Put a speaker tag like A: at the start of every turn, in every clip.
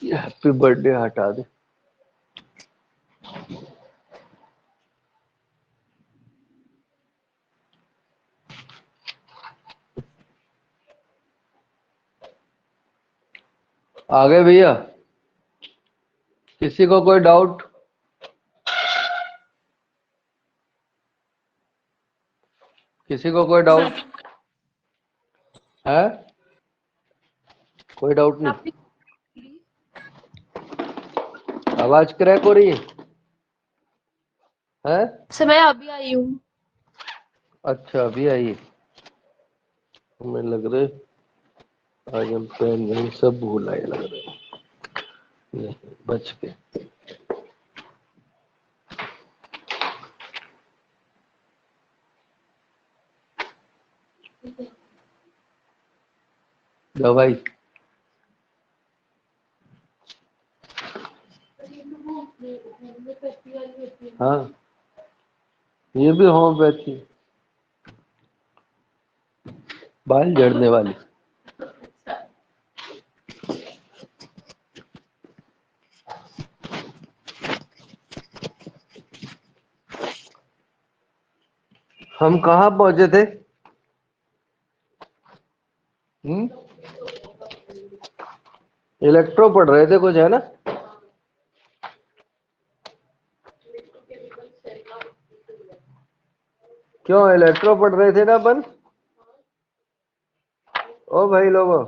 A: ये happy birthday हटा दे। आ गए भैया? किसी को कोई डाउट? किसी को कोई डाउट है? कोई डाउट नहीं? आवाज क्रैक हो रही है?
B: सर मैं अभी आई हूँ।
A: अच्छा अभी आई। हमें लग रहे आज हम पेन नहीं सब भूल आए लग रहे। नहीं बच के। दवाई हाँ ये भी होम्योपैथी बाल झड़ने वाली। हम कहाँ पहुंचे थे? इलेक्ट्रो पढ़ रहे थे कुछ, है ना? क्यों इलेक्ट्रो पढ़ रहे थे ना अपन? ओ भाई लोगों,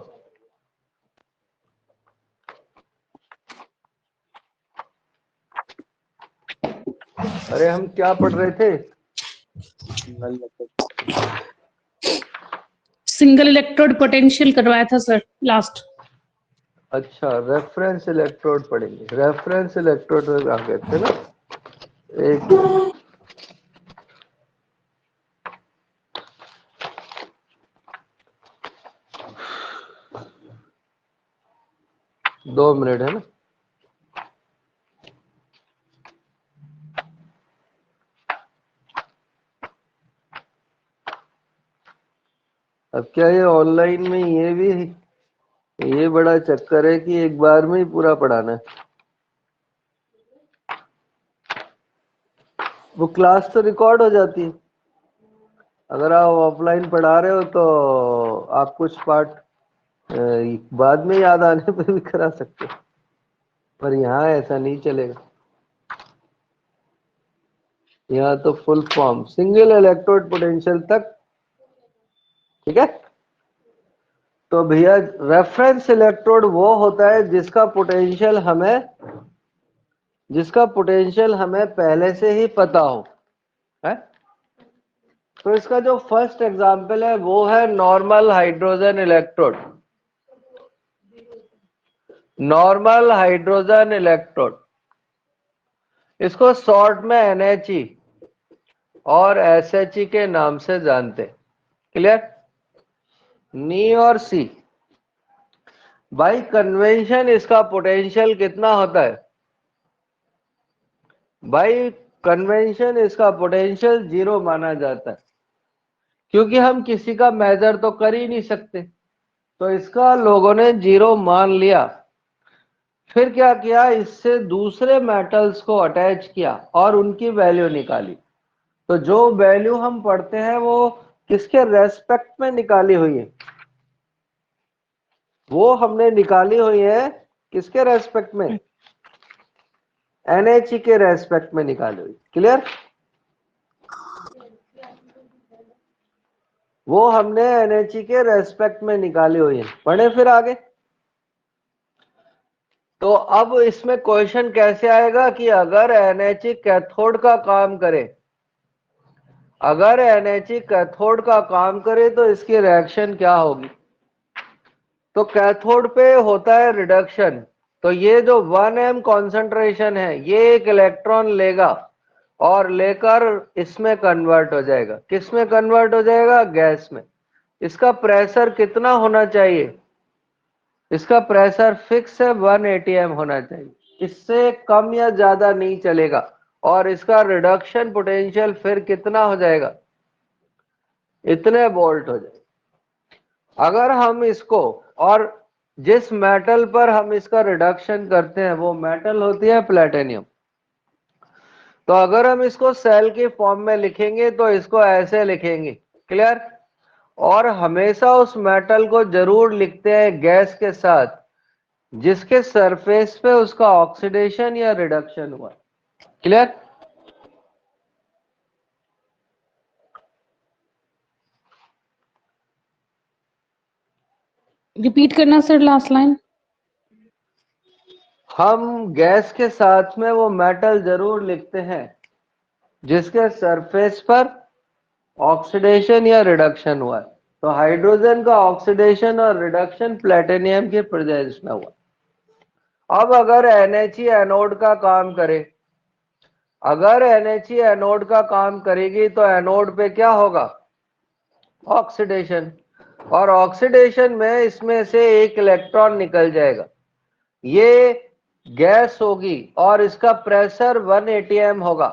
A: अरे हम क्या पढ़ रहे थे?
B: सिंगल इलेक्ट्रोड पोटेंशियल करवाया था सर लास्ट।
A: अच्छा रेफरेंस इलेक्ट्रोड पढ़ेंगे। रेफरेंस इलेक्ट्रोड में आ गए थे ना? एक 2 मिनट है ना? अब क्या ये ऑनलाइन में ये बड़ा चक्कर है कि एक बार में ही पूरा पढ़ाना है। वो क्लास तो रिकॉर्ड हो जाती है। अगर आप ऑफलाइन पढ़ा रहे हो तो आप कुछ पार्ट बाद में याद आने पे भी करा सकते हो, पर यहाँ ऐसा नहीं चलेगा। यहाँ तो full form single electrode potential तक, ठीक है? तो भैया रेफरेंस इलेक्ट्रोड वो होता है जिसका पोटेंशियल हमें पहले से ही पता हो, है? तो इसका जो फर्स्ट एग्जांपल है वो है normal hydrogen electrode. Normal hydrogen electrode, इसको शॉर्ट में NHE और SHE के नाम से जानते हैं। क्लियर? नी और सी। बाई कन्वेंशन इसका पोटेंशियल कितना होता है? बाई कन्वेंशन इसका पोटेंशियल 0 माना जाता है, क्योंकि हम किसी का मेजर तो कर ही नहीं सकते। तो इसका लोगों ने 0 मान लिया। फिर क्या किया, इससे दूसरे मेटल्स को अटैच किया और उनकी वैल्यू निकाली। तो जो वैल्यू हम पढ़ते हैं वो किसके रेस्पेक्ट में निकाली हुई है? वो हमने निकाली हुई है किसके रेस्पेक्ट में? NHE के रेस्पेक्ट में निकाली हुई। क्लियर? वो हमने NHE के रेस्पेक्ट में निकाली हुई है। पढ़े फिर आगे। तो अब इसमें क्वेश्चन कैसे आएगा कि अगर NHE कैथोड का काम करे, अगर NHE कैथोड का काम करे तो इसकी रिएक्शन क्या होगी? तो कैथोड पे होता है रिडक्शन। तो ये जो 1m कॉन्सेंट्रेशन है ये एक इलेक्ट्रॉन लेगा और लेकर इसमें कन्वर्ट हो जाएगा। किस में कन्वर्ट हो जाएगा? गैस में। इसका प्रेशर कितना होना चाहिए? इसका प्रेशर फिक्स है 1 atm होना चाहिए, इससे कम या ज्यादा नहीं चलेगा। और इसका रिडक्शन पोटेंशियल फिर कितना हो जाएगा? इतने वोल्ट हो जाएगा। अगर हम इसको और जिस मेटल पर हम इसका रिडक्शन करते हैं वो मेटल होती है प्लेटिनियम। तो अगर हम इसको सेल के फॉर्म में लिखेंगे तो इसको ऐसे लिखेंगे, क्लियर। और हमेशा उस मेटल को जरूर लिखते हैं गैस के साथ जिसके सरफेस पे उसका ऑक्सीडेशन या रिडक्शन हुआ, क्लियर।
B: रिपीट करना सर लास्ट लाइन।
A: हम गैस के साथ में वो मेटल जरूर लिखते हैं जिसके सरफेस पर ऑक्सीडेशन या रिडक्शन हुआ है। तो हाइड्रोजन का ऑक्सीडेशन और रिडक्शन प्लेटिनियम के प्रेजेंस में हुआ। अब अगर NHE एनोड का काम करे, अगर NHE एनोड का काम करेगी तो एनोड पे क्या होगा, ऑक्सीडेशन। और ऑक्सीडेशन में इसमें से एक इलेक्ट्रॉन निकल जाएगा, ये गैस होगी और इसका प्रेशर 1 atm होगा।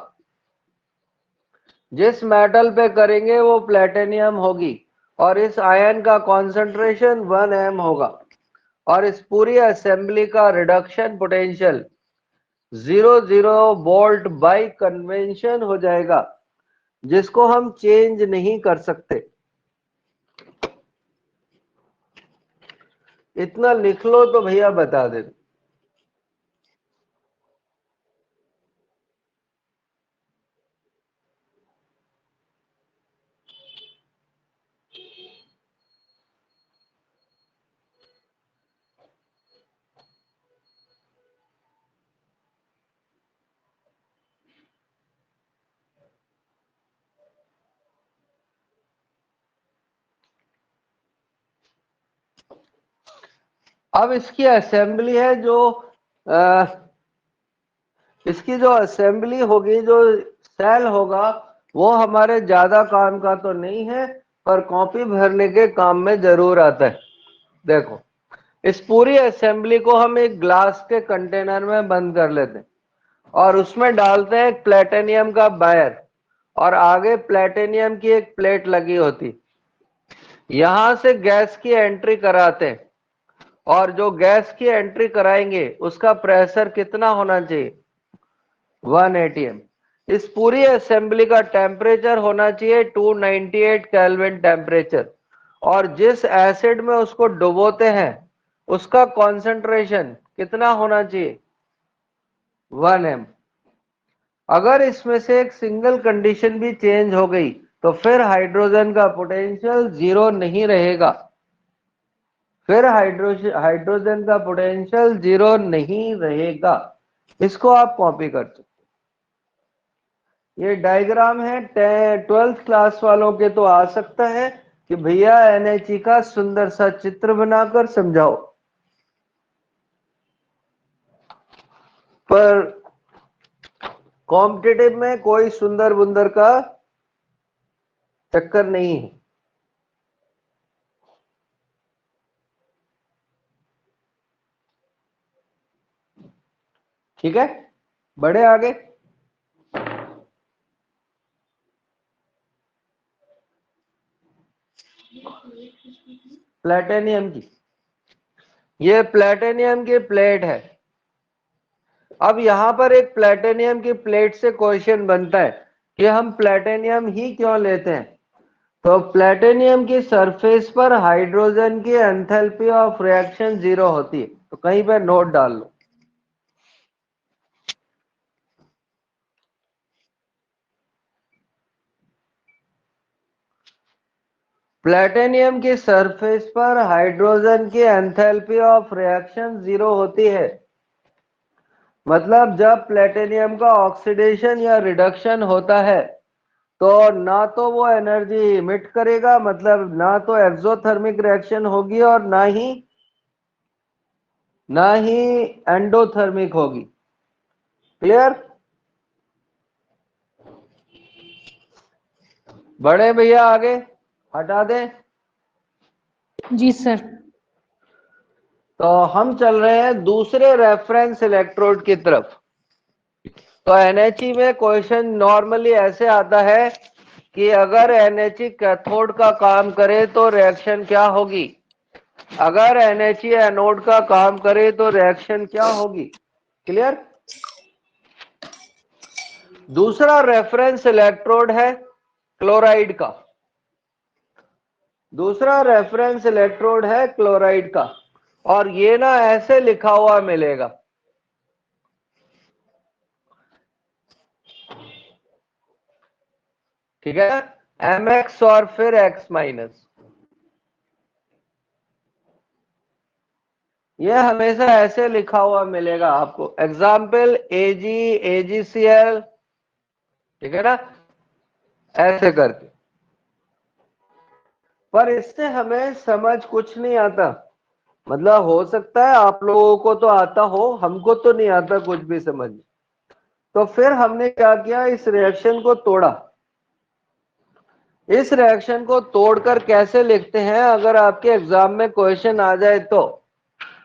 A: जिस मेटल पे करेंगे वो प्लेटिनियम होगी और इस आयन का कॉन्सेंट्रेशन 1 m होगा और इस पूरी असेंबली का reduction potential 0 volt by convention हो जाएगा, जिसको हम चेंज नहीं कर सकते। इतना लिख लो तो भैया बता दे। अब इसकी असेंबली है जो इसकी जो असेंबली होगी, जो सेल होगा, वो हमारे ज्यादा काम का तो नहीं है पर कॉपी भरने के काम में जरूर आता है। देखो, इस पूरी असेंबली को हम एक ग्लास के कंटेनर में बंद कर लेते हैं और उसमें डालते हैं एक प्लेटिनियम का वायर और आगे प्लेटिनियम की एक प्लेट लगी होती। यहां से गैस की एंट्री कराते हैं और जो गैस की एंट्री कराएंगे उसका प्रेशर कितना होना चाहिए, 1 atm। इस पूरी असेंबली का टेम्परेचर होना चाहिए 298 केल्विन टेम्परेचर और जिस एसिड में उसको डुबोते हैं उसका कॉन्सेंट्रेशन कितना होना चाहिए, 1 m। अगर इसमें से एक सिंगल कंडीशन भी चेंज हो गई तो फिर हाइड्रोजन का पोटेंशियल 0 नहीं रहेगा, फिर हाइड्रोजन का पोटेंशियल 0 नहीं रहेगा। इसको आप कॉपी कर सकते। ये डायग्राम है 12th क्लास वालों के तो आ सकता है कि भैया NHE का सुंदर सा चित्र बनाकर समझाओ, पर कॉम्पिटिटिव में कोई सुंदर बुंदर का चक्कर नहीं है। ठीक है, बढ़े आगे। प्लेटिनियम की, ये प्लेटिनियम की प्लेट है। अब यहां पर एक प्लेटिनियम की प्लेट से क्वेश्चन बनता है कि हम प्लेटिनियम ही क्यों लेते हैं। तो प्लेटिनियम की सरफेस पर हाइड्रोजन की एंथैल्पी ऑफ रिएक्शन 0 होती है, तो कहीं पे नोट डाल लो। प्लेटिनियम की सरफेस पर हाइड्रोजन की एंथैल्पी ऑफ रिएक्शन 0 होती है। मतलब जब प्लेटिनियम का ऑक्सीडेशन या रिडक्शन होता है तो ना तो वो एनर्जी इमिट करेगा, मतलब ना तो एक्सोथर्मिक रिएक्शन होगी और ना ही एंडोथर्मिक होगी। क्लियर? बड़े भैया आगे हटा दें।
B: जी सर।
A: तो हम चल रहे हैं दूसरे रेफरेंस इलेक्ट्रोड की तरफ। तो NHE में क्वेश्चन नॉर्मली ऐसे आता है कि अगर NHE कैथोड का काम करे तो रिएक्शन क्या होगी, अगर NHE एनोड का काम करे तो रिएक्शन क्या होगी? क्लियर? दूसरा रेफरेंस इलेक्ट्रोड है क्लोराइड का, दूसरा रेफरेंस इलेक्ट्रोड है क्लोराइड का, और ये ना ऐसे लिखा हुआ मिलेगा, ठीक है, MX और फिर X माइनस। ये हमेशा ऐसे लिखा हुआ मिलेगा आपको, एग्जाम्पल AG AgCl, ठीक है ना, ऐसे करके। पर इससे हमें समझ कुछ नहीं आता, मतलब हो सकता है आप लोगों को तो आता हो, हमको तो नहीं आता कुछ भी समझ। तो फिर हमने क्या किया, इस रिएक्शन को तोड़ा। इस रिएक्शन को तोड़कर कैसे लिखते हैं, अगर आपके एग्जाम में क्वेश्चन आ जाए तो,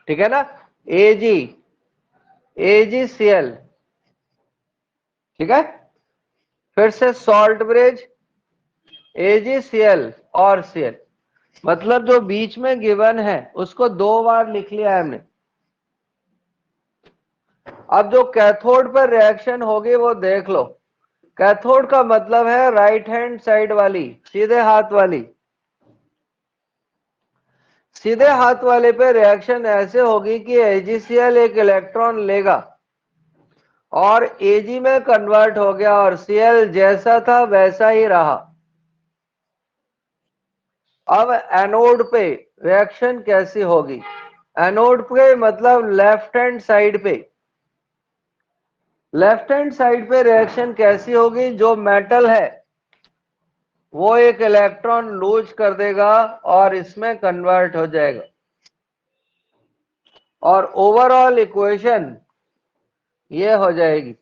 A: ठीक है ना, AgCl, ठीक है, फिर से सॉल्ट ब्रिज AgCl और Cl, मतलब जो बीच में गिवन है उसको 2 बार लिख लिया हमने। अब जो कैथोड पर रिएक्शन होगी वो देख लो। कैथोड का मतलब है राइट हैंड साइड वाली, सीधे हाथ वाली। सीधे हाथ वाले पे रिएक्शन ऐसे होगी कि AgCl एक इलेक्ट्रॉन लेगा और Ag में कन्वर्ट हो गया और Cl जैसा था वैसा ही रहा। अब एनोड पे रिएक्शन कैसी होगी? एनोड पे मतलब लेफ्ट हैंड साइड पे, लेफ्ट हैंड साइड पे रिएक्शन कैसी होगी? जो मेटल है वो एक इलेक्ट्रॉन लूज कर देगा और इसमें कन्वर्ट हो जाएगा, और ओवरऑल इक्वेशन ये हो जाएगी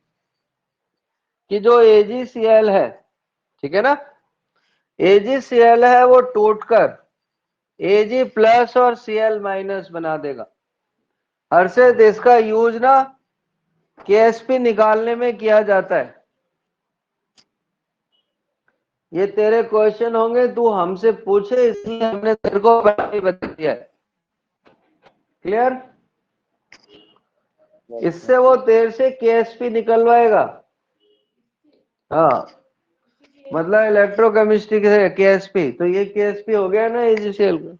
A: कि जो AgCl है, ठीक है ना, AgCl है वो टूटकर Ag प्लस और Cl माइनस बना देगा। हर्षित, इसका यूज ना KSP निकालने में किया जाता है। ये तेरे क्वेश्चन होंगे, तू हमसे पूछे इसलिए हमने तेरे को पहले बता दिया है। क्लियर? इससे वो तेरे से KSP निकलवाएगा। हाँ, मतलब इलेक्ट्रोकेमिस्ट्री से KSP, तो ये KSP हो गया ना AgCl का।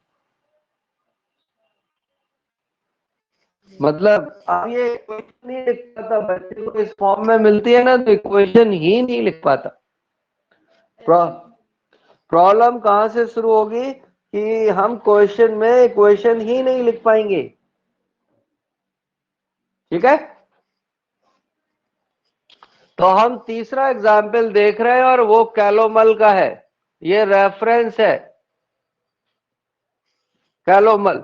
A: मतलब अब ये इक्वेशन नहीं लिख पाता, बच्चे को इस फॉर्म में मिलती है ना तो इक्वेशन ही नहीं लिख पाता। प्रॉब्लम कहां से शुरू होगी कि हम क्वेश्चन में इक्वेशन ही नहीं लिख पाएंगे, ठीक है। तो हम तीसरा एग्जाम्पल देख रहे हैं और वो कैलोमल का है, ये रेफरेंस है कैलोमल।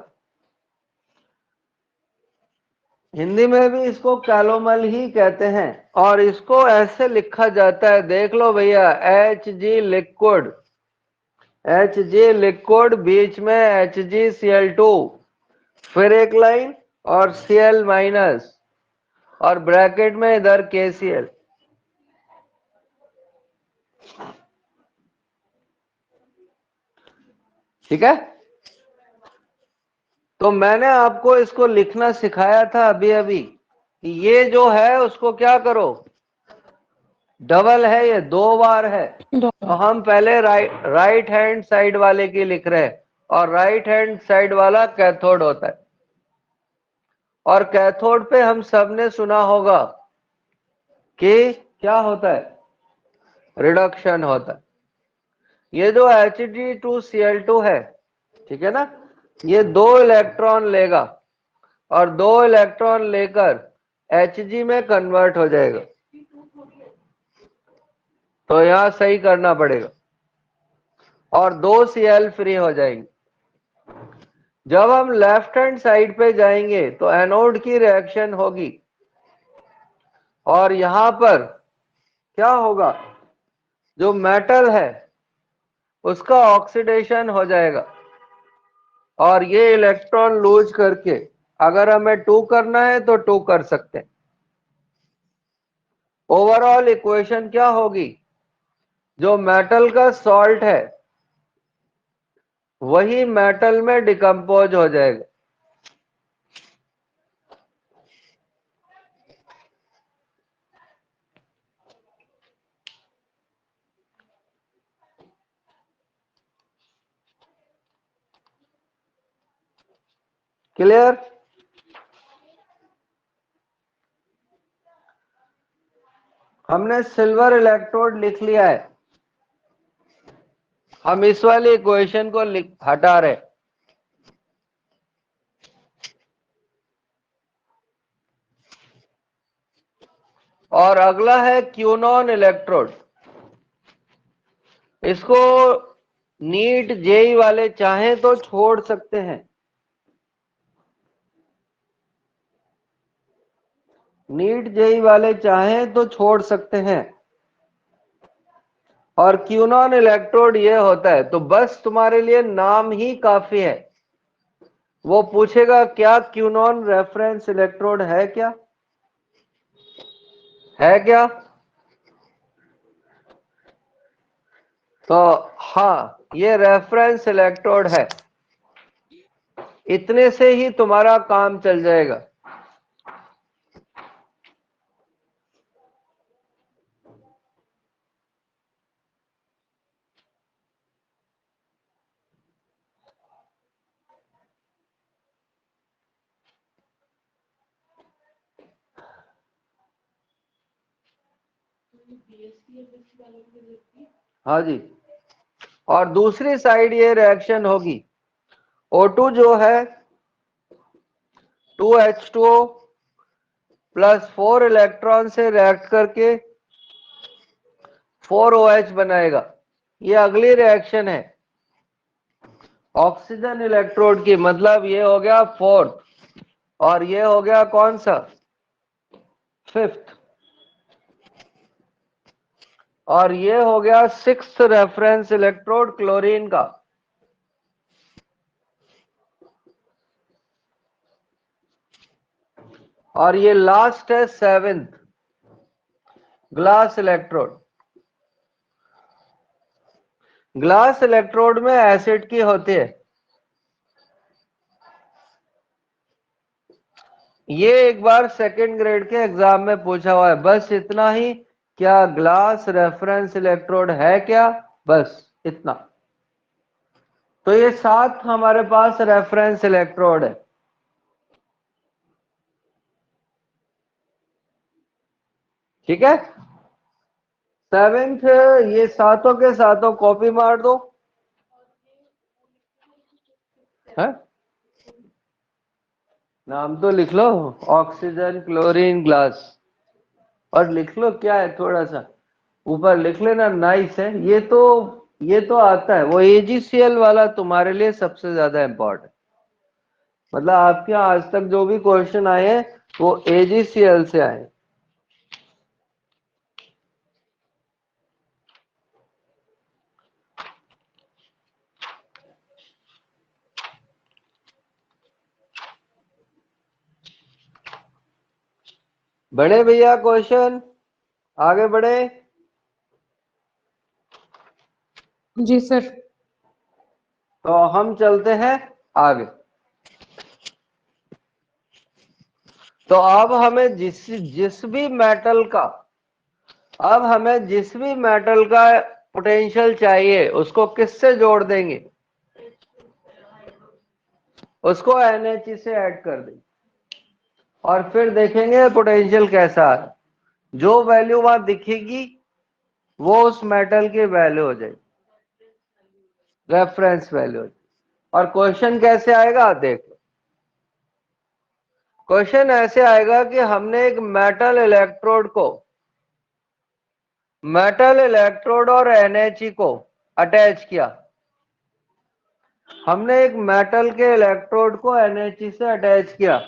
A: हिंदी में भी इसको कैलोमल ही कहते हैं और इसको ऐसे लिखा जाता है, देख लो भैया, Hg लिक्विड, Hg लिक्विड, बीच में HgCl2, फिर एक लाइन और Cl माइनस, और ब्रैकेट में इधर KCl। ठीक है, तो मैंने आपको इसको लिखना सिखाया था अभी अभी कि ये जो है उसको क्या करो, डबल है, ये 2 बार है। तो हम पहले राइट हैंड साइड वाले की लिख रहे हैं, और राइट हैंड साइड वाला कैथोड होता है। और कैथोड पे हम सबने सुना होगा कि क्या होता है, रिडक्शन होता है। ये जो Hg2Cl2 है, ठीक है ना, ये 2 इलेक्ट्रॉन लेगा और 2 इलेक्ट्रॉन लेकर Hg में कन्वर्ट हो जाएगा। तो यहां सही करना पड़ेगा और 2 Cl फ्री हो जाएंगे। जब हम लेफ्ट हैंड साइड पे जाएंगे तो एनोड की रिएक्शन होगी और यहां पर क्या होगा, जो मेटल है उसका ऑक्सीडेशन हो जाएगा और ये इलेक्ट्रॉन लूज करके अगर हमें 2 करना है तो 2 कर सकते हैं। ओवरऑल इक्वेशन क्या होगी, जो मेटल का सॉल्ट है वही मेटल में डिकम्पोज हो जाएगा। क्लियर? हमने सिल्वर इलेक्ट्रोड लिख लिया है, हम इस वाली इक्वेशन को हटा रहे। और अगला है क्यूनॉन इलेक्ट्रोड। इसको नीट जेई वाले चाहें तो छोड़ सकते हैं, नीट जेई वाले चाहें तो छोड़ सकते हैं। और क्यूनॉन इलेक्ट्रोड ये होता है, तो बस तुम्हारे लिए नाम ही काफी है। वो पूछेगा क्या क्यूनॉन रेफरेंस इलेक्ट्रोड है क्या, है क्या? तो हाँ, ये रेफरेंस इलेक्ट्रोड है। इतने से ही तुम्हारा काम चल जाएगा। हाँ जी। और दूसरी साइड ये रिएक्शन होगी, O2 जो है 2H2O प्लस 4 इलेक्ट्रॉन से रिएक्ट करके 4OH बनाएगा। ये अगली रिएक्शन है ऑक्सीजन इलेक्ट्रोड की, मतलब ये हो गया 4th और ये हो गया कौन सा, 5th, और ये हो गया 6th रेफरेंस इलेक्ट्रोड क्लोरीन का। और ये लास्ट है 7th glass electrode. Glass electrode में एसिड की होती है। ये एक बार सेकंड ग्रेड के एग्जाम में पूछा हुआ है, बस इतना ही, क्या ग्लास रेफरेंस इलेक्ट्रोड है क्या, बस इतना। तो ये 7 हमारे पास रेफरेंस इलेक्ट्रोड है। ठीक है, 7th, ये सातों के सातों कॉपी मार दो है? नाम तो लिख लो, ऑक्सीजन क्लोरीन ग्लास, और लिख लो क्या है, थोड़ा सा ऊपर लिख लेना, नाइस है। ये तो आता है, वो AgCl वाला तुम्हारे लिए सबसे ज्यादा इंपॉर्टेंट, मतलब आपके यहाँ आज तक जो भी क्वेश्चन आए हैं वो AgCl से आए। बड़े भैया क्वेश्चन आगे बढ़े?
B: जी सर।
A: तो हम चलते हैं आगे। तो अब हमें जिस भी मेटल का, अब हमें जिस भी मेटल का पोटेंशियल चाहिए उसको किससे जोड़ देंगे, उसको NH से ऐड कर देंगे और फिर देखेंगे पोटेंशियल कैसा है। जो वैल्यू वहां दिखेगी वो उस मेटल की वैल्यू हो जाएगी, रेफरेंस वैल्यू। और क्वेश्चन कैसे आएगा देख लो। क्वेश्चन ऐसे आएगा कि हमने एक मेटल इलेक्ट्रोड और NH को अटैच किया। हमने एक मेटल के इलेक्ट्रोड को NH से अटैच किया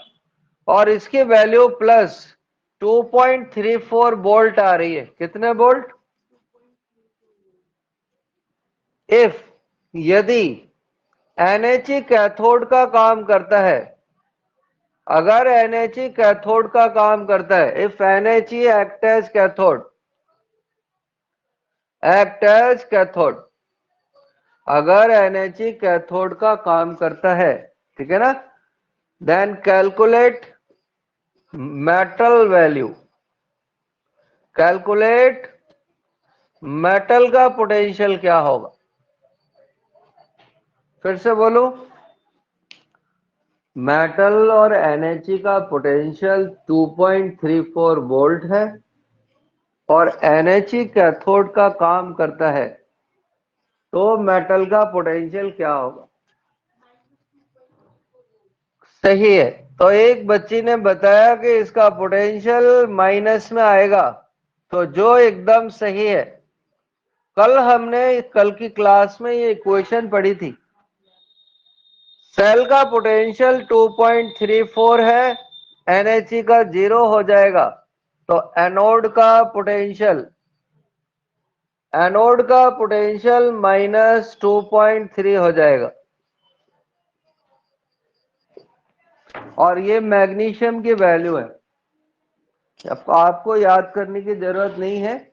A: और इसकी वैल्यू प्लस 2.34 वोल्ट आ रही है। कितने वोल्ट? इफ, यदि NH कैथोड का काम करता है, अगर NH कैथोड का काम करता है, if NH act as cathode, अगर NHE कैथोड का काम करता है, ठीक है ना, then calculate metal value, calculate metal का पोटेंशियल क्या होगा। फिर से बोलूं, मेटल और NHE का पोटेंशियल 2.34 वोल्ट है और NHE कैथोड का काम करता है, तो मेटल का पोटेंशियल क्या होगा। सही है। तो एक बच्ची ने बताया कि इसका पोटेंशियल माइनस में आएगा, तो जो एकदम सही है। कल की क्लास में ये इक्वेशन पढ़ी थी। सेल का पोटेंशियल 2.34 है, NHE का 0 हो जाएगा, तो एनोड का पोटेंशियल -2.3 हो जाएगा। और ये मैग्नीशियम की वैल्यू है, अब आपको याद करने की जरूरत नहीं है।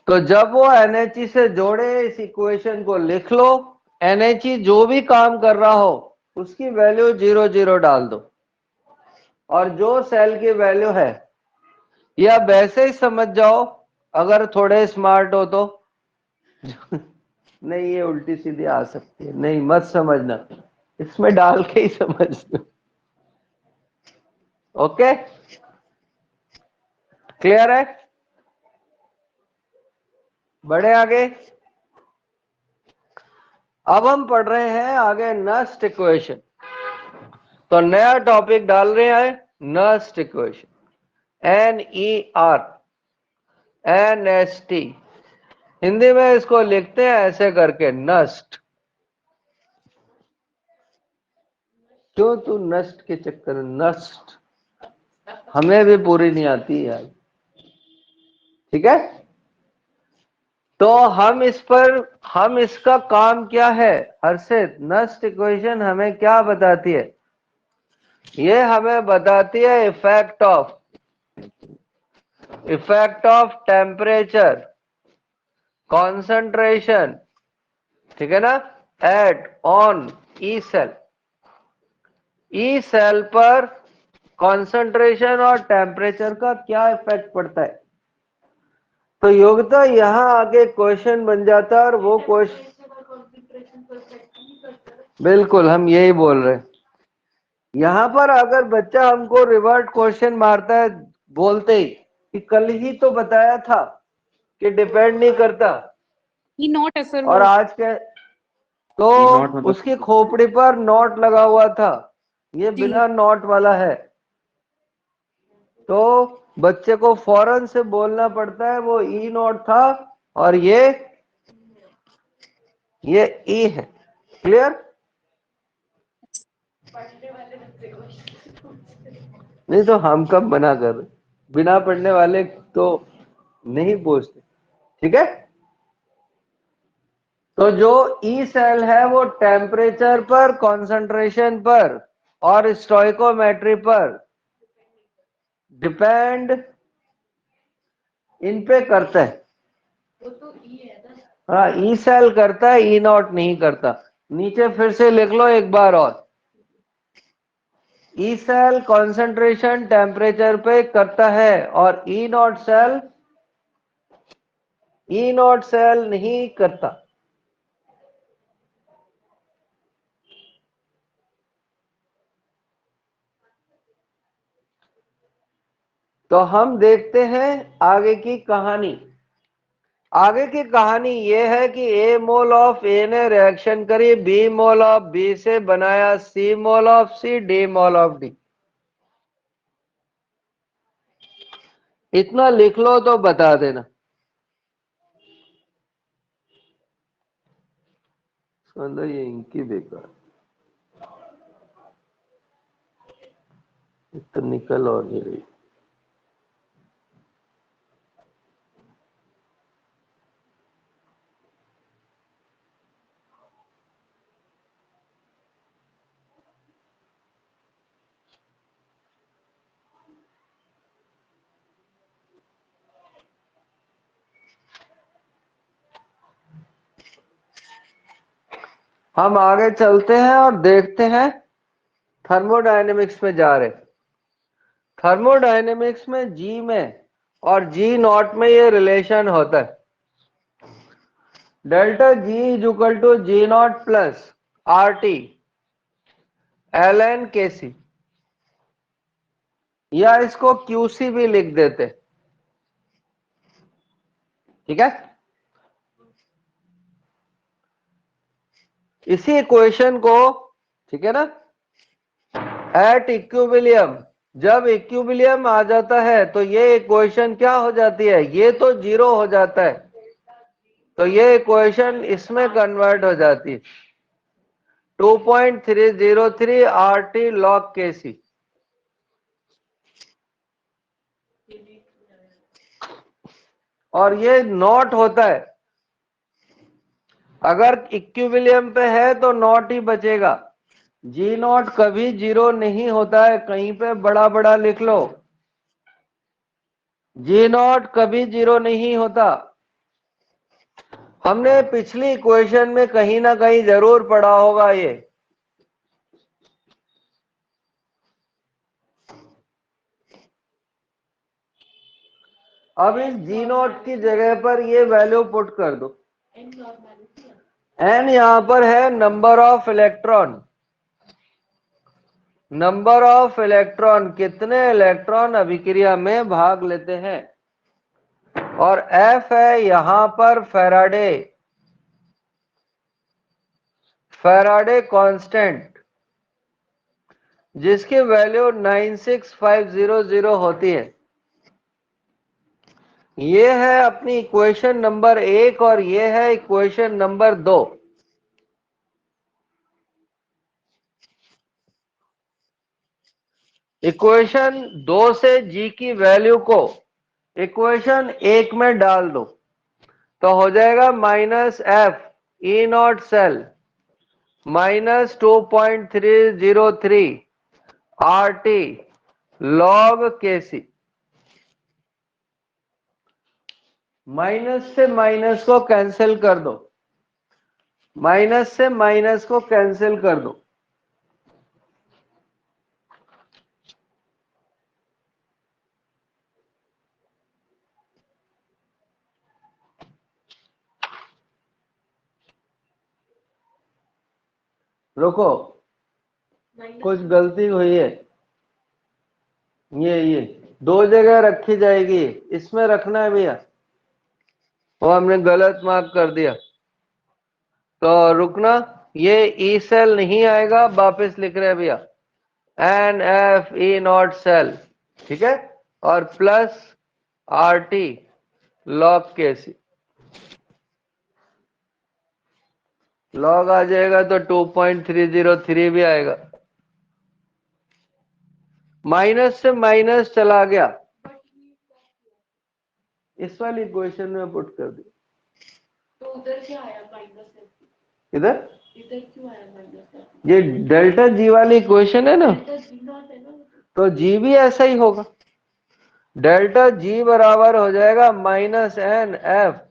A: तो जब वो NHE से जोड़े, इस इक्वेशन को लिख लो। NHE जो भी काम कर रहा हो उसकी वैल्यू 0 0 डाल दो, और जो सेल की वैल्यू है, या वैसे ही समझ जाओ अगर थोड़े स्मार्ट हो तो। नहीं, ये उल्टी सीधी आ सकती है, नहीं मत समझना, इसमें डाल के ही समझ लो। ओके, क्लियर है। बढ़े आगे। अब हम पढ़ रहे हैं आगे नस्ट इक्वेशन। तो नया टॉपिक डाल रहे हैं, नस्ट इक्वेशन, NERNST। हिंदी में इसको लिखते हैं ऐसे करके, नस्ट। क्यों तू नस्ट के चक्कर में, नस्ट हमें भी पूरी नहीं आती यार, ठीक है। तो हम इसका काम क्या है हर्षित, नस्ट इक्वेशन हमें क्या बताती है। ये हमें बताती है इफेक्ट ऑफ टेम्परेचर, कॉन्सेंट्रेशन, ठीक है ना, एट ऑन ई सेल पर कॉन्सेंट्रेशन और टेम्परेचर का क्या इफेक्ट पड़ता है। तो योग्यता यहां आगे क्वेश्चन बन जाता है, और वो क्वेश्चन बिल्कुल हम यही बोल रहे हैं। यहां पर अगर बच्चा हमको रिवर्ट क्वेश्चन मारता है बोलते ही कि कल ही तो बताया था कि डिपेंड नहीं करता,
B: ही नॉट है सर
A: और
B: वो।
A: आज के तो
C: नॉट मतलब
A: उसकी खोपड़ी पर नोट लगा हुआ था, ये
B: जी
A: बिना नोट वाला है। तो बच्चे को फौरन से बोलना पड़ता है वो ई नोट था और ये ई है। क्लियर। नहीं तो हम कब मना कर रहे, बिना पढ़ने वाले तो नहीं पूछते, ठीक है। तो जो ई सेल है वो टेम्परेचर पर, कंसंट्रेशन पर और स्टोइकोमेट्री पर डिपेंड इन पे करता है। हाँ, ई सेल करता है, ई नॉट नहीं करता। नीचे फिर से लिख लो एक बार और, ई सेल कंसंट्रेशन टेम्परेचर पे करता है और ई नॉट सेल नहीं करता। तो हम देखते हैं आगे की कहानी। आगे की कहानी यह है कि ए मोल ऑफ ए ने रिएक्शन करी बी मोल ऑफ बी से, बनाया C mole of C, D mole of D. इतना लिख लो तो बता देना। मतलब ये इनकी बेकार, तो निकल और नहीं रही। हम आगे चलते हैं और देखते हैं थर्मोडायनेमिक्स में जा रहे। थर्मोडायनेमिक्स में जी में और जी नॉट में ये रिलेशन होता है, delta G is equal to G not plus R T L N K C, या इसको क्यूसी भी लिख देते। ठीक है, इसी इक्वेशन को, ठीक है ना, एट इक्विलिब्रियम, जब इक्विलिब्रियम आ जाता है तो ये इक्वेशन क्या हो जाती है, ये तो जीरो हो जाता है, तो ये इक्वेशन इसमें कन्वर्ट हो जाती है 2.303 आर टी लॉग के सी। और ये नॉट होता है, अगर इक्विलिब्रियम पे है तो नॉट ही बचेगा, जी नॉट कभी जीरो नहीं होता है, कहीं पे बड़ा बड़ा लिख लो, जी नॉट कभी जीरो नहीं होता। हमने पिछली इक्वेशन में कहीं ना कहीं जरूर पढ़ा होगा ये। अब इस जी नॉट की जगह पर ये वैल्यू पुट कर दो, एन यहां पर है number of electron, number of electron, कितने इलेक्ट्रॉन अभिक्रिया में भाग लेते हैं, और एफ है यहां पर फैराडे, फैराडे कांस्टेंट, जिसकी वैल्यू 96500 होती है। ये है अपनी इक्वेशन नंबर 1 और ये है इक्वेशन नंबर 2। इक्वेशन 2 से जी की वैल्यू को इक्वेशन 1 में डाल दो तो हो जाएगा minus F E not cell minus 2.303 R T log K C. Minus से माइनस को कैंसिल कर दो, माइनस से माइनस को कैंसिल कर दो, रुको कुछ गलती हुई है, ये दो जगह रखी जाएगी, इसमें रखना है भैया, वो हमने गलत मार्क कर दिया, तो रुकना, ये ई सेल नहीं आएगा, वापस लिख रहे हैं भैया N F E not cell, ठीक है, और plus R T log K सी, लॉग आ जाएगा तो 2.303 भी आएगा, माइनस से माइनस चला गया, इस वाली इक्वेशन में पुट कर दिया।
C: तो उधर क्या आया माइनस?
A: इधर
C: इधर क्यों आया माइनस?
A: ये डेल्टा जी वाली इक्वेशन है ना,
C: डेल्टा जी नॉट है ना,
A: तो जी भी ऐसा ही होगा, डेल्टा जी बराबर हो जाएगा minus N F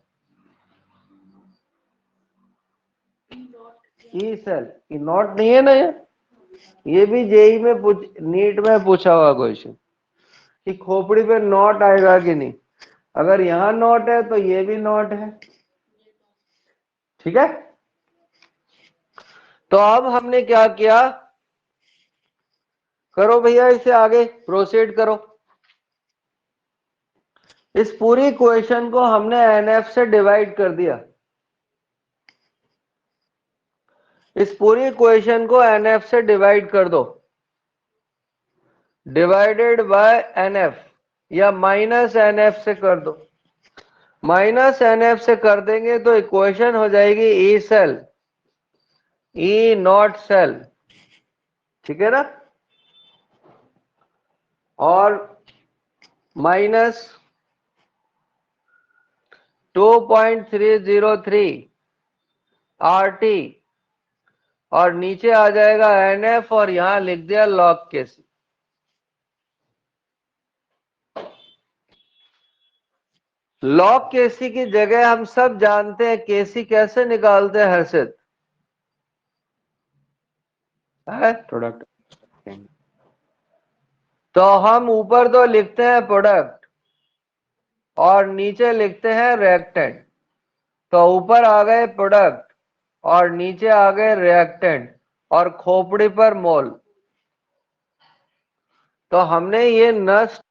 A: E cell, E not नहीं है ना ये भी जेई में नीट में पूछा हुआ क्वेश्चन कि खोपड़ी पे नॉट आएगा कि नहीं, अगर यहां नॉट है तो ये भी नॉट है। ठीक है, तो अब हमने क्या किया, करो भैया इसे आगे प्रोसीड करो, इस पूरी इक्वेशन को हमने एनएफ से डिवाइड कर दिया, इस पूरी इक्वेशन को एनएफ से डिवाइड कर दो, डिवाइडेड बाय एनएफ, या माइनस एनएफ से कर दो, माइनस एनएफ से कर देंगे तो इक्वेशन हो जाएगी E cell E not cell, ठीक है ना, और माइनस 2.303 आर टी, और नीचे आ जाएगा एनएफ, और यहां लिख दिया लॉग के सी। लॉग केसी की जगह हम सब जानते हैं केसी कैसे निकालते हैं हर्षित, है।
D: प्रोडक्ट।
A: तो हम ऊपर तो लिखते हैं प्रोडक्ट और नीचे लिखते हैं रिएक्टेंट। तो ऊपर आ गए प्रोडक्ट और नीचे आ गए रिएक्टेंट और खोपड़ी पर मोल। तो हमने ये नष्ट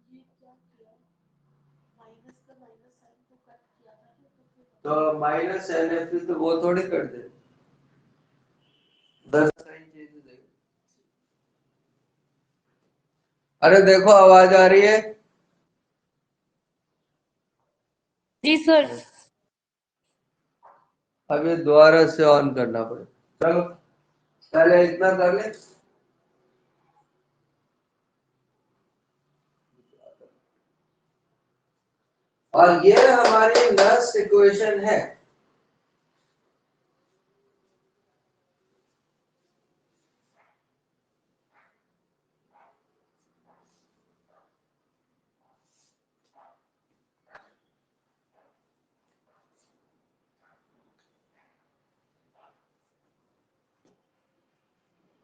C: ये क्या किया? माइनस का माइनस साइन को कट किया था ना, तो फिर
A: तो माइनस NF तो वो थोड़ी कर दे 10 साइन चेंज हो जाएगी। अरे देखो आवाज आ रही है।
B: जी सर।
A: अभी दोबारा से ऑन करना पड़ेगा। चलो पहले इतना कर ले। और ये हमारी नस्ट इक्वेशन है।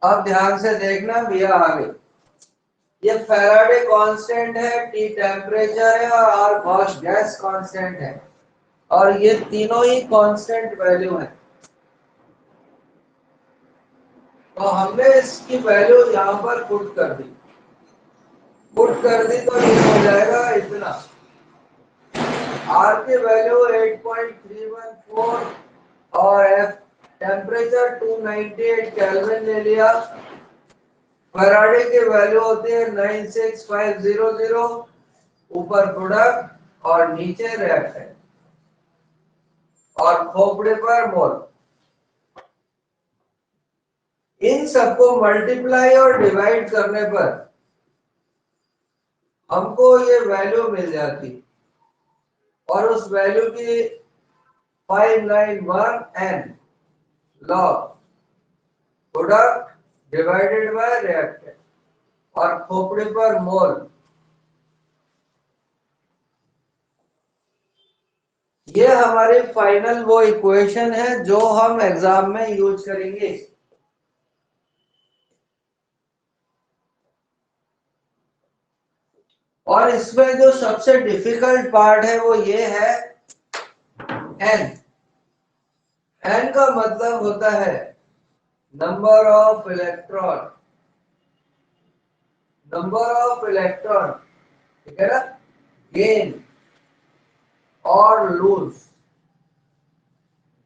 A: अब ध्यान से देखना भैया आगे। ये फैराडे कांस्टेंट है, टी टेम्परेचर है और आर गैस कांस्टेंट है। और ये तीनों ही कांस्टेंट वैल्यू है। तो हमने इसकी वैल्यू यहां पर पुट कर दी। तो ये हो जाएगा इतना। आर की वैल्यू 8.314 और एफ टेम्परेचर 298 केल्विन ले लिया। फैराडे की वैल्यू होती है 96500। ऊपर प्रोडक्ट और नीचे रिएक्टेंट और खोपड़े पर मोल। इन सबको मल्टीप्लाई और डिवाइड करने पर हमको ये वैल्यू मिल जाती और उस वैल्यू की 591 n log product divided by reactant और खोपड़ी पर मोल। ये हमारी फाइनल वो इक्वेशन है जो हम एग्जाम में यूज करेंगे। और इसमें जो सबसे डिफिकल्ट पार्ट है वो ये है n। n का मतलब होता है नंबर ऑफ इलेक्ट्रॉन। ठीक है ना। गेन और लूज।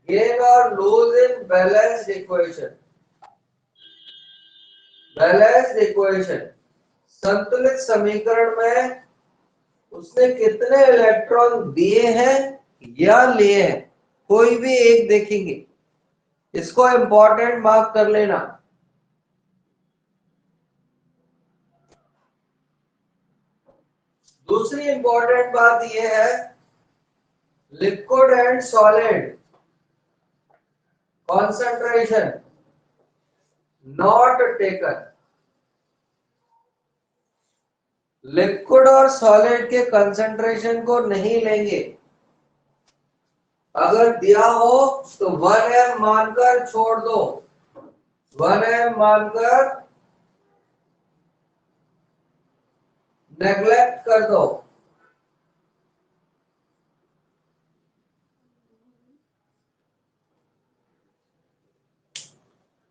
A: गेन और लूज इन बैलेंस्ड इक्वेशन। संतुलित समीकरण में उसने कितने इलेक्ट्रॉन दिए हैं या लिए हैं, कोई भी एक देखेंगे। इसको इंपॉर्टेंट मार्क कर लेना। दूसरी इंपॉर्टेंट बात यह है liquid and solid concentration not taken. Liquid और सॉलिड के कंसंट्रेशन को नहीं लेंगे। अगर दिया हो तो 1m मानकर छोड़ दो। 1m मानकर नेग्लेक्ट कर दो।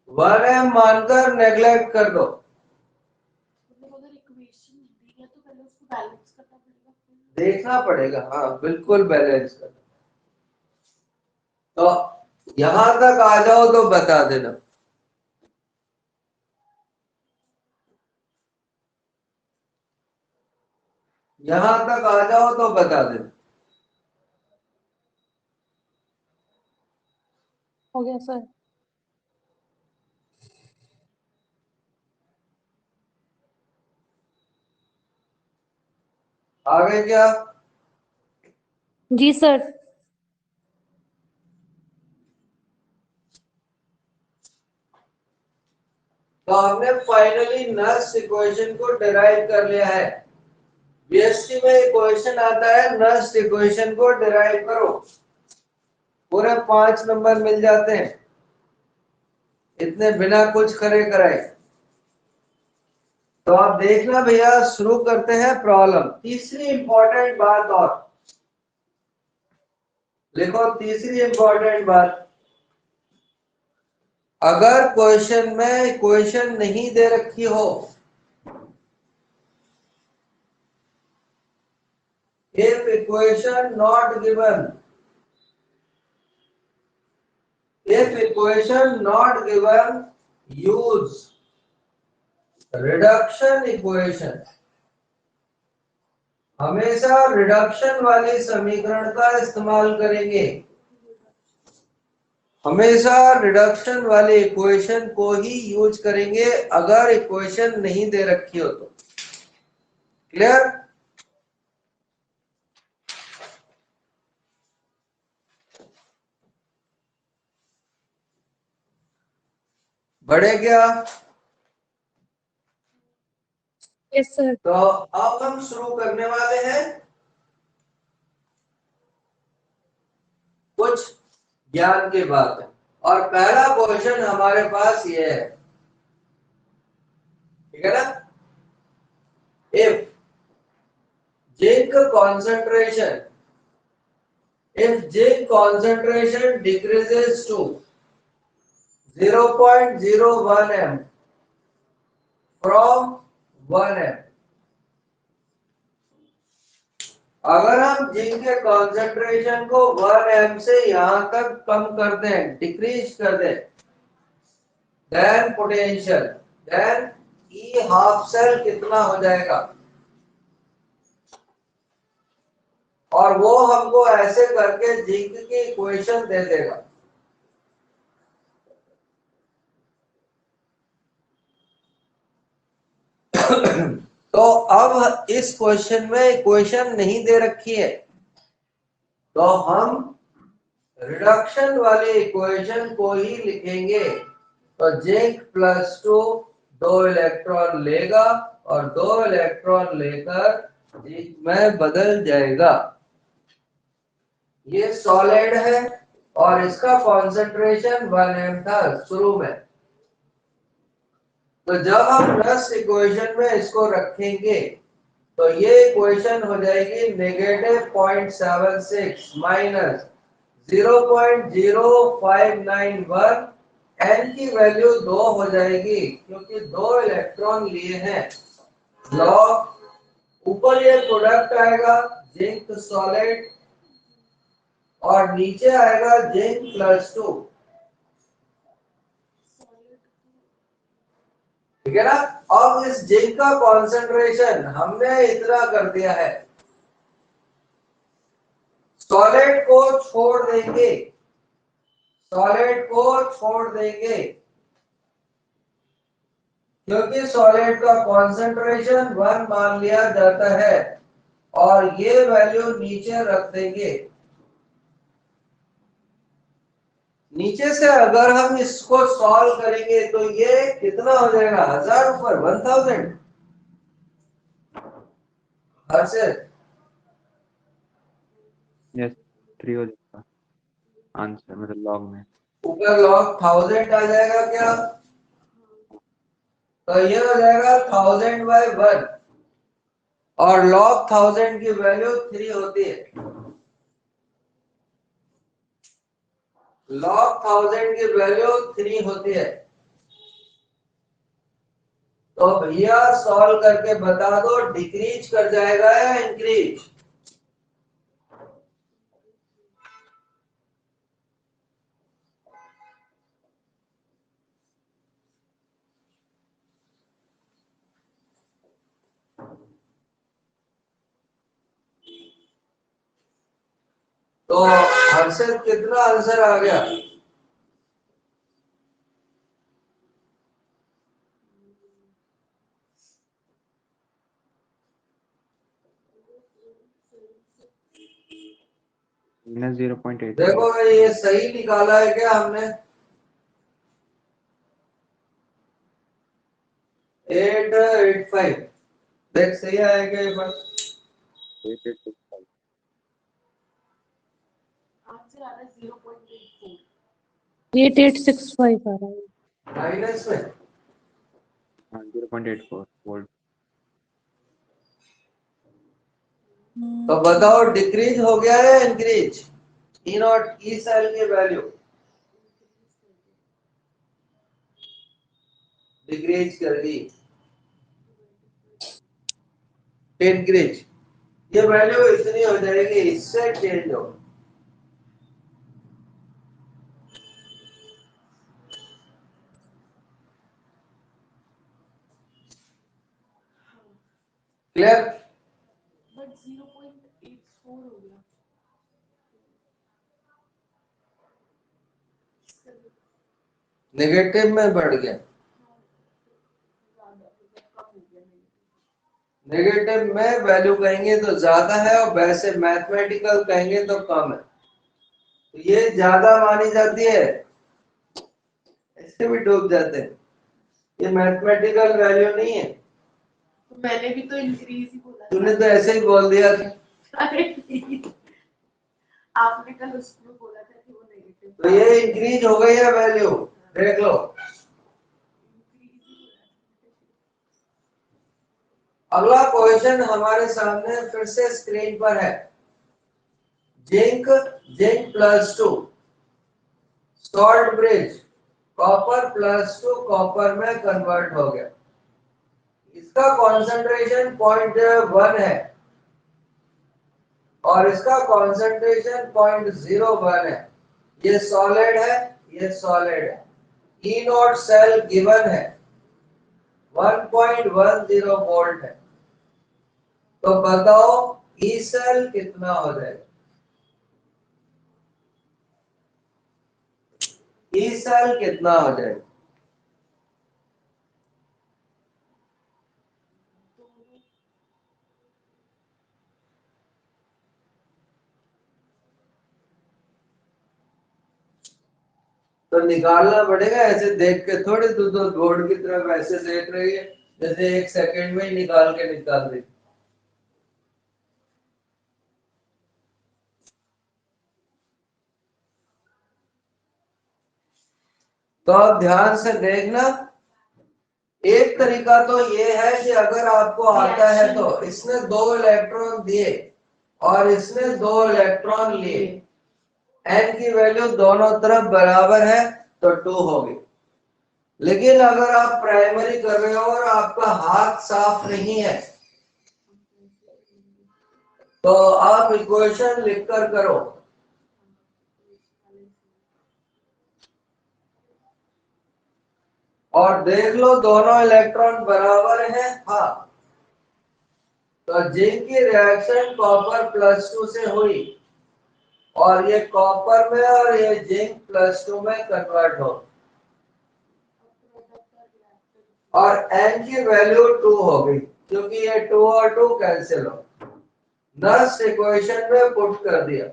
A: 1m मानकर नेग्लेक्ट कर दो।
C: मतलब अगर इक्वेशन दी है तो पहले उसको बैलेंस करना पड़ेगा, फिर
A: देखना पड़ेगा, हाँ बिल्कुल बैलेंस कर। तो यहां तक आ जाओ तो बता देना। यहां तक आ जाओ तो बता देना।
B: हो गया सर।
A: आगे क्या।
B: जी सर।
A: तो हमने फाइनली नस्ट इक्वेशन को डिराइव कर लिया है। बीएसटी में इक्वेशन आता है, नस्ट इक्वेशन को डिराइव करो, पूरे 5 नंबर मिल जाते हैं इतने बिना कुछ करे कराए। तो आप देखना भैया, शुरू करते हैं प्रॉब्लम। तीसरी इंपॉर्टेंट बात और लिखो, तीसरी इंपॉर्टेंट बात, अगर क्वेश्चन में इक्वेशन नहीं दे रखी हो, if equation not given, if equation not given, use reduction equation. हमेशा रिडक्शन वाली समीकरण का इस्तेमाल करेंगे, हमेशा रिडक्शन वाले इक्वेशन को ही यूज करेंगे अगर इक्वेशन नहीं दे रखी हो तो। क्लियर? बढ़े क्या?
B: Yes, sir.
A: तो अब हम शुरू करने वाले हैं कुछ ज्ञान की बात है, और पहला क्वेश्चन हमारे पास ये है, ठीक है ना? If zinc concentration, if zinc concentration decreases to 0.01 m from 1 m, अगर हम जिंक के कॉन्सेंट्रेशन को 1 m से यहां तक कम कर दें, डिक्रीज कर दें, देन पोटेंशियल, देन ई हाफ सेल कितना हो जाएगा, और वो हमको ऐसे करके जिंक की इक्वेशन दे देगा। तो अब इस क्वेश्चन में इक्वेशन नहीं दे रखी है, तो हम रिडक्शन वाली इक्वेशन को ही लिखेंगे। तो जिंक +2 2 इलेक्ट्रॉन लेगा और 2 इलेक्ट्रॉन लेकर जिंक में बदल जाएगा। ये सॉलिड है और इसका कॉन्सेंट्रेशन 1 m था शुरू में। तो जब हम नस्ट इक्वेशन में इसको रखेंगे तो ये इक्वेशन हो जाएगी -0.76 माइनस 0.0591, n की वैल्यू 2 हो जाएगी क्योंकि 2 इलेक्ट्रॉन लिए हैं। लॉग ऊपर ये प्रोडक्ट आएगा जिंक सॉलिड और नीचे आएगा जिंक +2, ठीक है ना? अब इस जिंक का कॉन्सेंट्रेशन हमने इतना कर दिया है, सॉलिड को छोड़ देंगे, सॉलिड को छोड़ देंगे क्योंकि सॉलिड का कॉन्सेंट्रेशन 1 मान लिया जाता है, और ये वैल्यू नीचे रख देंगे। नीचे से अगर हम इसको सॉल्व करेंगे तो ये कितना हो जाएगा, 1000 ऊपर 1000 हर से
D: यस 3 हो जाएगा आंसर, मतलब लॉग में
A: ऊपर लॉग 1000 आ जाएगा क्या? तो ये हो जाएगा 1000/1 और लॉग 1000 की वैल्यू 3 होती है। लॉग 1000 की वैल्यू 3 होती है। तो भैया सॉल्व करके बता दो, डिक्रीज कर जाएगा या इंक्रीज? तो हर्षद कितना आंसर आ गया?
D: -0.8।
A: देखो भाई, ये सही निकाला है क्या हमने? 885 देख सही आएगा ये बात।
D: 8865
C: आंसर आ रहा है 0.84।
B: 8865 आ रहा है।
A: माइनस में
D: हाँ 0.84 वोल्ट।
A: तो बताओ डिक्रीज हो गया है increase? E not E cell की वैल्यू डिक्रीज कर दी, इंक्रीज, ये वैल्यू इतनी हो जाएगी, इससे चेंज हो। क्लियर?
C: बट 0.84 हो गया।
A: नेगेटिव में बढ़ गया, नेगेटिव में वैल्यू कहेंगे तो ज्यादा है और वैसे मैथमेटिकल कहेंगे तो कम है। तो ये ज्यादा मानी जाती है, ऐसे भी डूब जाते हैं, ये मैथमेटिकल वैल्यू नहीं है।
C: तो मैंने भी तो इंक्रीज ही बोला
A: तूने तो ऐसे ही बोल दिया था।
C: अरे please, आपने कल उसमें बोला था कि वो नेगेटिव
A: तो ये इंक्रीज हो गई है वैल्यू, देख लो। अगला क्वेश्चन हमारे सामने फिर से स्क्रीन पर है। Zinc +2 salt bridge copper +2 copper में कन्वर्ट हो गया। इसका कॉन्सेंट्रेशन 0.1 है और इसका कॉन्सेंट्रेशन 0.01 है। ये सॉलिड है, ये सॉलिड है। ई नॉट सेल गिवन है 1.10 वोल्ट है। तो बताओ ई सेल कितना हो जाएगा? ई सेल कितना हो जाएगा? तो निकालना पड़ेगा, ऐसे देख के थोड़ी तू तो बोर्ड की तरफ ऐसे देख रही है जैसे 1 सेकंड में ही निकाल दे। तो आप ध्यान से देखना। एक तरीका तो ये है कि अगर आपको आता है तो इसने 2 इलेक्ट्रॉन दिए और इसने 2 इलेक्ट्रॉन लिए, n की वैल्यू दोनों तरफ बराबर है तो 2 होगी। लेकिन अगर आप प्राइमरी कर रहे हो और आपका हाथ साफ नहीं है तो आप इक्वेशन लिखकर करो। और देख लो दोनों इलेक्ट्रॉन बराबर हैं, हाँ। तो जिंक की रिएक्शन कॉपर +2 से हुई और ये कॉपर में और ये जिंक +2 में कन्वर्ट हो और n की वैल्यू 2 हो गई क्योंकि ये 2 और 2 कैंसिल हो। नेक्स्ट इक्वेशन में पुट कर दिया।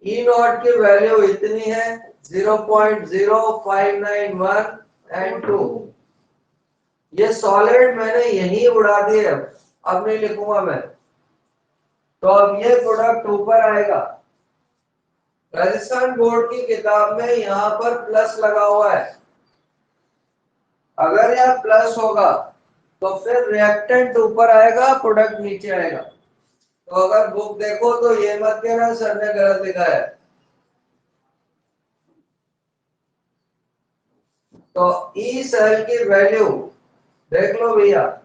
A: ई नॉट की वैल्यू इतनी है 0.0591 एंड 2। ये सॉलिड मैंने यही उड़ा दिए, अब नहीं लिखूंगा मैं। तो अब ये प्रोडक्ट ऊपर आएगा। राजस्थान बोर्ड की किताब में यहाँ पर प्लस लगा हुआ है, अगर यह प्लस होगा तो फिर रिएक्टेंट ऊपर आएगा, प्रोडक्ट नीचे आएगा। तो अगर बुक देखो तो ये मत कहना सर ने गलत लिखा है। तो ई सेल की वैल्यू देख लो भैया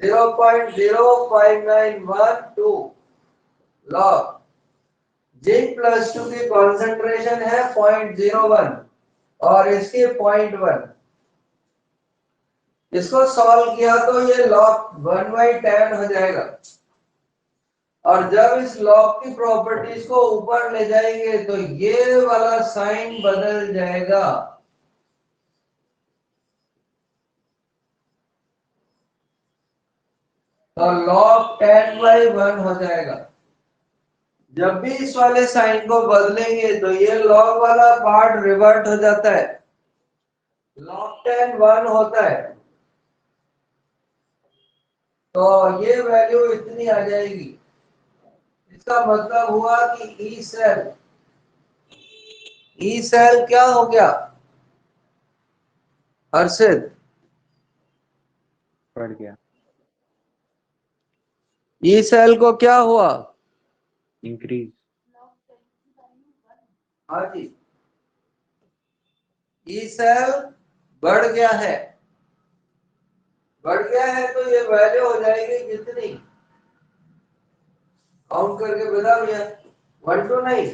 A: 0.05912 लॉग। जिंक +2 की कॉन्सेंट्रेशन है 0.01 और इसकी 0.1। इसको सॉल्व किया तो ये लॉग 1/10 हो जाएगा और जब इस लॉग की प्रॉपर्टीज को ऊपर ले जाएंगे तो ये वाला साइन बदल जाएगा। तो लॉग 10/1 हो जाएगा। जब भी इस वाले साइन को बदलेंगे तो ये लॉग वाला पार्ट रिवर्ट हो जाता है, log 10 1 होता है। तो ये वैल्यू इतनी आ जाएगी। इसका मतलब हुआ कि ई सेल क्या हो गया हर्षित?
D: बढ़ गया,
A: ई सेल को क्या हुआ?
D: इंक्रीज।
A: हाँ जी, ई सेल बढ़ गया है। बढ़ गया है तो ये वैल्यू हो जाएगी कितनी? काउंट करके बता भैया। 1 to 9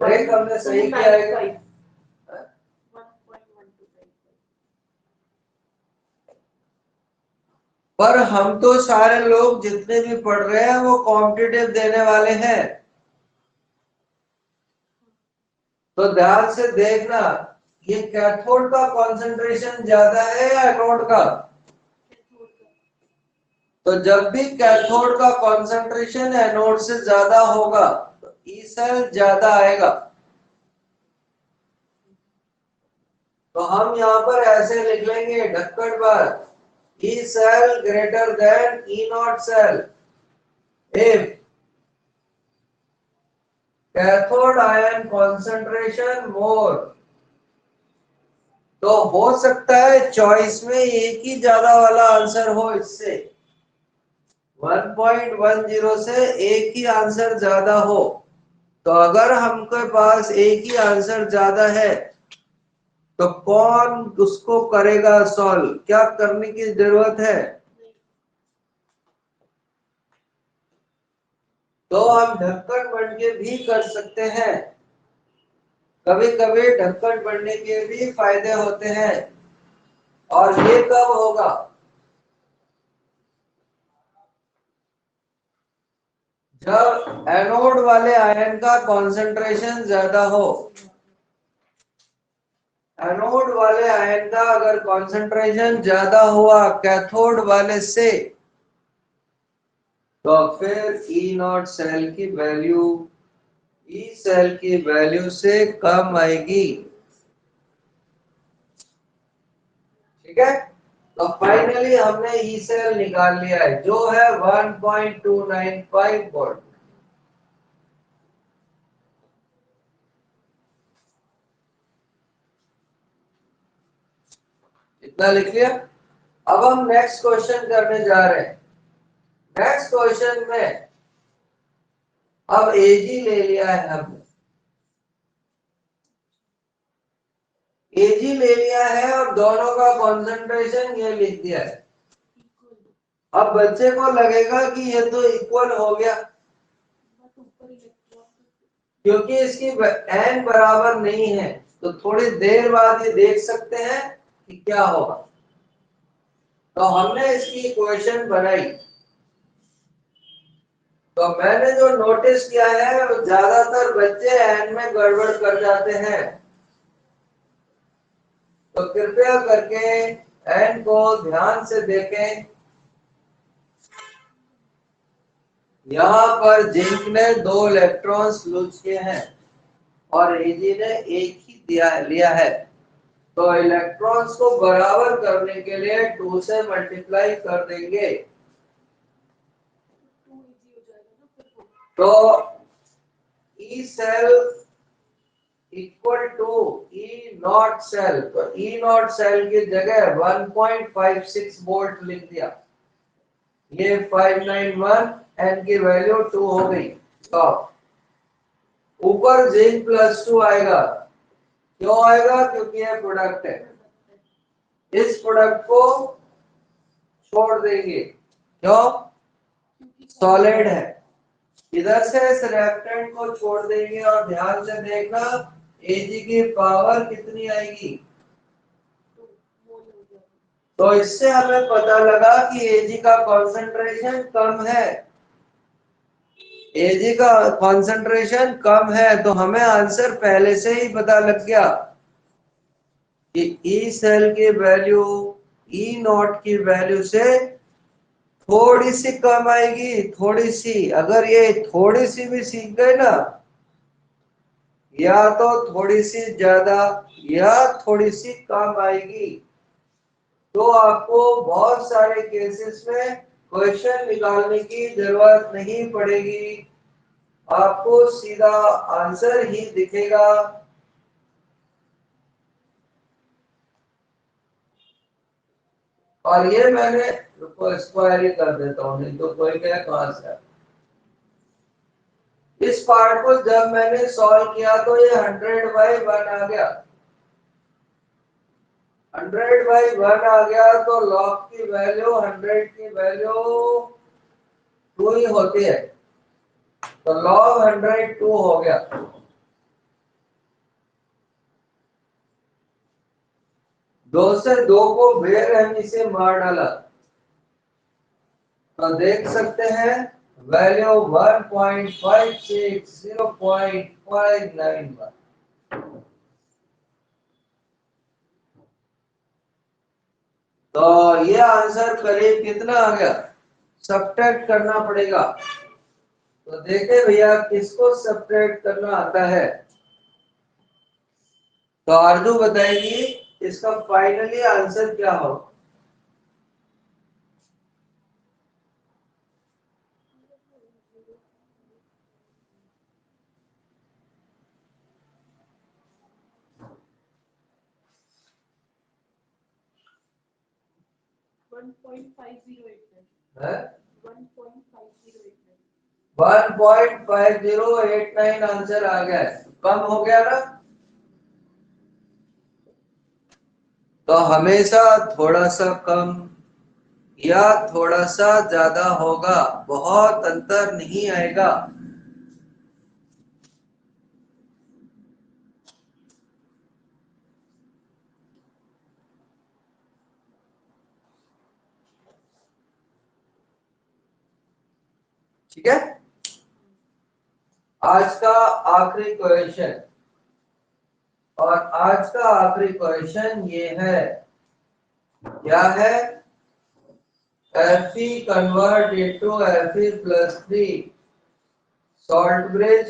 A: ब्रेक हमने सही किया है। पर हम तो सारे लोग जितने भी पढ़ रहे हैं वो कॉम्पिटिटिव देने वाले हैं, तो ध्यान से देखना, ये कैथोड का कंसंट्रेशन ज्यादा है या एनोड का? तो जब भी कैथोड का कंसंट्रेशन एनोड से ज्यादा होगा तो ई सेल ज्यादा आएगा। तो हम यहाँ पर ऐसे लिख लेंगे ढक्कन पर, E cell greater than E naught cell if cathode ion concentration more। तो हो सकता है चॉइस में एक ही ज्यादा वाला आंसर हो, इससे 1.10 से एक ही आंसर ज्यादा हो। तो अगर हमके पास एक ही आंसर ज्यादा है तो कौन उसको करेगा सॉल्व? क्या करने की जरूरत है? तो हम ढक्कन बन के भी कर सकते हैं। कभी कभी ढक्कन बनने के भी फायदे होते हैं। और ये कब होगा? जब एनोड वाले आयन का कंसंट्रेशन ज्यादा हो। एनोड वाले आयन का अगर कंसंट्रेशन ज्यादा हुआ कैथोड वाले से, तो फिर ई नॉट सेल की वैल्यू ई सेल की वैल्यू से कम आएगी। ठीक है, तो फाइनली हमने ई सेल निकाल लिया है जो है 1.295 वोल्ट। इतना लिख लिया। अब हम नेक्स्ट क्वेश्चन करने जा रहे हैं। नेक्स्ट क्वेश्चन में अब एजी ले लिया है हमने, एजी ले लिया है और दोनों का कॉन्सेंट्रेशन ये लिख दिया है। अब बच्चे को लगेगा कि ये तो इक्वल हो गया, क्योंकि इसकी एन बराबर नहीं है। तो थोड़ी देर बाद ये देख सकते हैं कि क्या होगा। तो हमने इसकी इक्वेशन बनाई। तो मैंने जो नोटिस किया है वो ज्यादातर बच्चे एन में गड़बड़ कर जाते हैं। तो कृपया करके एन को ध्यान से देखें। यहाँ पर जिंक ने 2 इलेक्ट्रॉन्स लूज किए हैं और एजी ने एक ही लिया है। तो इलेक्ट्रॉन्स को बराबर करने के लिए 2 से मल्टीप्लाई कर देंगे। तो E cell equal to E not cell, तो ई नॉट सेल की जगह 1.56 वोल्ट लिख दिया। ये 591 एन की वैल्यू 2 हो गई। तो ऊपर जिंक +2 आएगा। क्यों आएगा? क्योंकि ये प्रोडक्ट है। इस प्रोडक्ट को छोड़ देंगे, क्यों? सॉलिड है। इधर से इस रिएक्टेंट को छोड़ देंगे और ध्यान से देखना एजी की पावर कितनी आएगी। तो इससे हमें पता लगा कि एजी का कंसंट्रेशन कम है। एजी का कंसंट्रेशन कम है तो हमें आंसर पहले से ही पता लग गया कि ई सेल की वैल्यू ई नॉट की वैल्यू से थोड़ी सी कम आएगी। थोड़ी सी, अगर ये थोड़ी सी भी सीख गए ना, या तो थोड़ी सी ज्यादा या थोड़ी सी कम आएगी। तो आपको बहुत सारे केसेस में क्वेश्चन निकालने की जरूरत नहीं पड़ेगी, आपको सीधा आंसर ही दिखेगा। और ये मैंने, रुको स्क्वायर ही कर देता हूं, नहीं तो कोई कहे कहां से आया। इस पार्ट को जब मैंने सॉल्व किया तो ये 100/1 आ गया, 100/1 आ गया, तो लॉग की वैल्यू 100 की वैल्यू 2 ही होती है, तो लॉग 100 2 हो गया। दो से दो को बेरहमी से मार डाला, तो देख सकते हैं वैल्यू 1.56 0.591। तो ये आंसर करीब कितना आ गया, सब्ट्रैक्ट करना पड़ेगा। तो देखे भैया किसको सब्ट्रैक्ट करना आता है। तो आरजू बताएगी इसका फाइनली आंसर क्या हो। 1.5089 आंसर आ गया है, कम हो गया ना। तो हमेशा थोड़ा सा कम या थोड़ा सा ज्यादा होगा, बहुत अंतर नहीं आएगा। ठीक है, आज का आखिरी क्वेश्चन, और आज का आखिरी क्वेश्चन ये है, क्या है, Fe convert into Fe+3 salt bridge,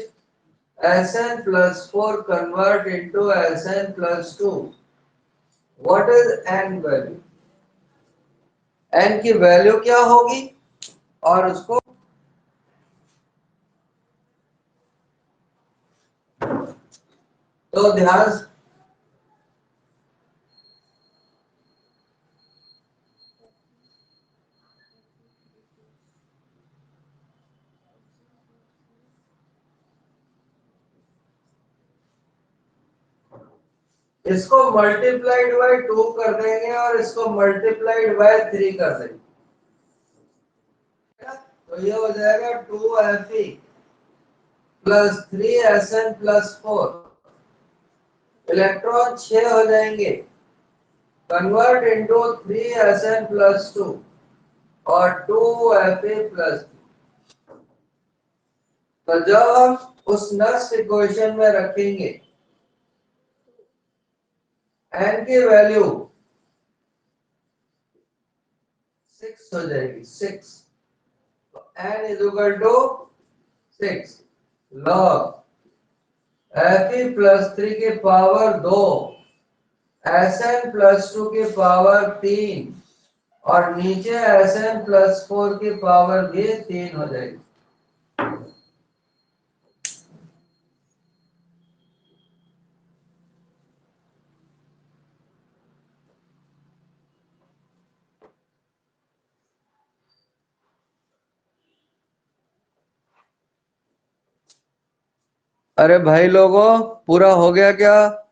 A: Sn+4 convert into Sn+2, what is n value, n की वैल्यू क्या होगी, और उसको तो ध्यान, इसको मल्टीप्लाइड बाय 2 कर देंगे और इसको मल्टीप्लाइड बाय 3 कर देंगे, तो ये हो जाएगा 2Fe plus 3Sn plus 4, electron 6 हो जाएंगे, कन्वर्ट इंटू 3Sn+2 और 2Fe+3। तो जब हम उस नेक्स्ट इक्वेशन में रखेंगे n की वैल्यू 6 हो जाएगी, 6, तो n is equal to 6 log Fe+3 के पावर 2 Sn+2 के पावर 3 और नीचे Sn+4 की पावर भी 3 हो जाएगी। अरे भाई लोगों, पूरा हो गया क्या?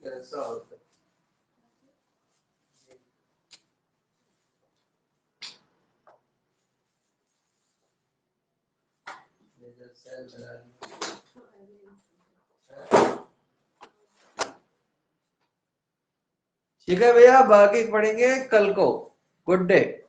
A: कैसा होता है? ठीक है भैया, बाकी पढ़ेंगे कल को। Good day.